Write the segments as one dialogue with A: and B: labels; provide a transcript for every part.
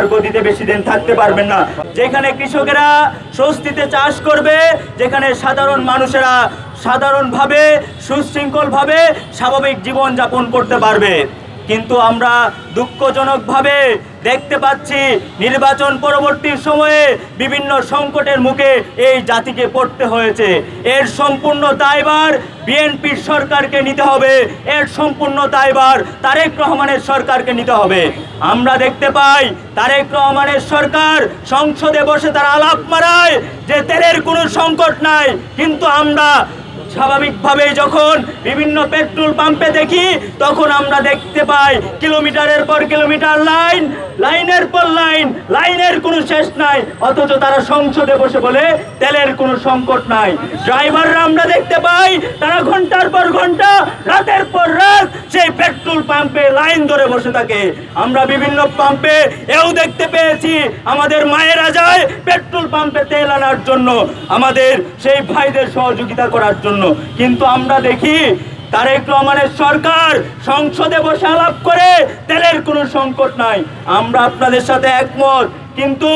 A: গতিতে বেশি দিন থাকতে পারবেন না। যেখানে কৃষকেরা স্বস্তিতে চাষ করবে, যেখানে সাধারণ মানুষেরা সাধারণভাবে সুশৃঙ্খলভাবে স্বাভাবিক জীবন যাপন করতে পারবে। কিন্তু আমরা দুঃখজনকভাবে দেখতে পাচ্ছি নির্বাচন পরবর্তী সময়ে বিভিন্ন সংকটের মুখে এই জাতিকে পড়তে হয়েছে। এর সম্পূর্ণ দায়ভার বিএনপির সরকারকে নিতে হবে, এর সম্পূর্ণ দায়ভার তারেক রহমানের সরকারকে নিতে হবে। আমরা দেখতে পাই তারেক রহমানের সরকার সংসদে বসে তারা আলাপ মারায় যে তেলের কোনো সংকট নাই, কিন্তু আমরা স্বাভাবিকভাবে যখন বিভিন্ন পেট্রোল পাম্পে দেখি তখন আমরা দেখতে পাই কিলোমিটারের পর কিলোমিটার লাইন, লাইনের পর লাইন, লাইনের কোনো শেষ নাই, অথচ তারা সংসদে বসে বলে তেলের কোনো সংকট নাই। ড্রাইভাররা আমরা দেখতে পাই তারা ঘন্টার পর ঘন্টা, রাতের পর রাত সেই পেট্রোল পাম্পে লাইন ধরে বসে থাকে। আমরা বিভিন্ন পাম্পে এও দেখতে পেয়েছি আমাদের মায়েরা যায় পেট্রোল পাম্পে তেল আনার জন্য, আমাদের সেই ভাইদের সহযোগিতা করার জন্য। কিন্তু আমরা দেখি তারেক রহমানের সরকার সংসদে বসে আলাপ করে তেলের কোনো সংকট নাই। আমরা আপনাদের সাথে একমত, কিন্তু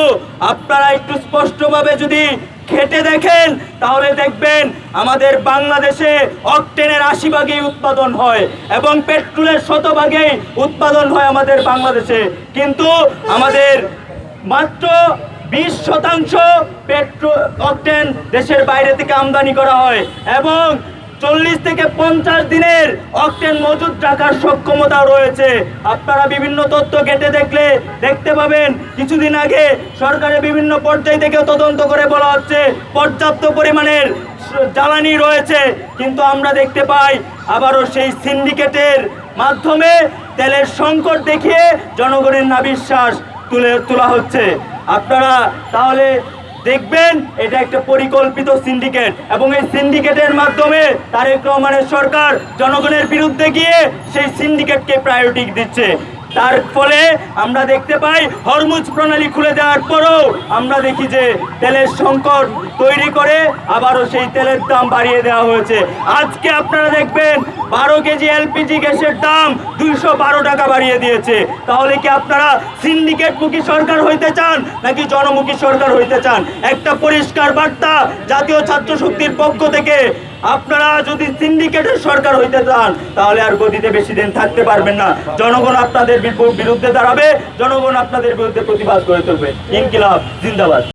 A: আপনারা একটু স্পষ্টভাবে যদি খেটে দেখেন তাহলে দেখবেন আমাদের বাংলাদেশে অকটেনের 80% উৎপাদন হয় এবং পেট্রোলের 100% উৎপাদন হয় আমাদের বাংলাদেশে, কিন্তু আমাদের মাত্র 20% পেট্রোল অকটেন দেশের বাইরে থেকে আমদানি করা হয় এবং 40 থেকে 50 দিনের অকটেন মজুদ রাখার সক্ষমতা রয়েছে। আপনারা বিভিন্ন তথ্য ঘেঁটে দেখলে দেখতে পাবেন কিছুদিন আগে সরকারের বিভিন্ন পর্যায় থেকে তদন্ত করে বলা হচ্ছে পর্যাপ্ত পরিমাণের জ্বালানি রয়েছে, কিন্তু আমরা দেখতে পাই আবারও সেই সিন্ডিকেটের মাধ্যমে তেলের সংকট দেখিয়ে জনগণের নাভিশ্বাস তোলা হচ্ছে। আপনারা তাহলে দেখবেন এটা একটা পরিকল্পিত সিন্ডিকেট এবং এই সিন্ডিকেটের মাধ্যমে তারেক রহমানের সরকার জনগণের বিরুদ্ধে গিয়ে সেই সিন্ডিকেটকে প্রায়োরিটি দিচ্ছে। তার ফলে আমরা দেখতে পাই হরমুজ প্রণালী খুলে দেওয়ার পরও আমরা দেখি যে তেলের সংকট তৈরি করে আবারও সেই তেলের দাম বাড়িয়ে দেওয়া হয়েছে। আজকে আপনারা দেখবেন 12 কেজি এলপিজি গ্যাসের দাম 212 টাকা বাড়িয়ে দিয়েছে। তাহলে কি আপনারা সিন্ডিকেটমুখী সরকার হইতে চান নাকি জনমুখী সরকার হইতে চান? একটা পরিষ্কার বার্তা জাতীয় ছাত্র শক্তির পক্ষ থেকে, আপনারা যদি সিন্ডিকেটের সরকার হইতে চান তাহলে আর গদিতে বেশি দিন থাকতে পারবেন না। জনগণ আপনাদের বিরুদ্ধে দাঁড়াবে, জনগণ আপনাদের বিরুদ্ধে প্রতিবাদ করে তুলবে। ইনকিলাব জিন্দাবাদ।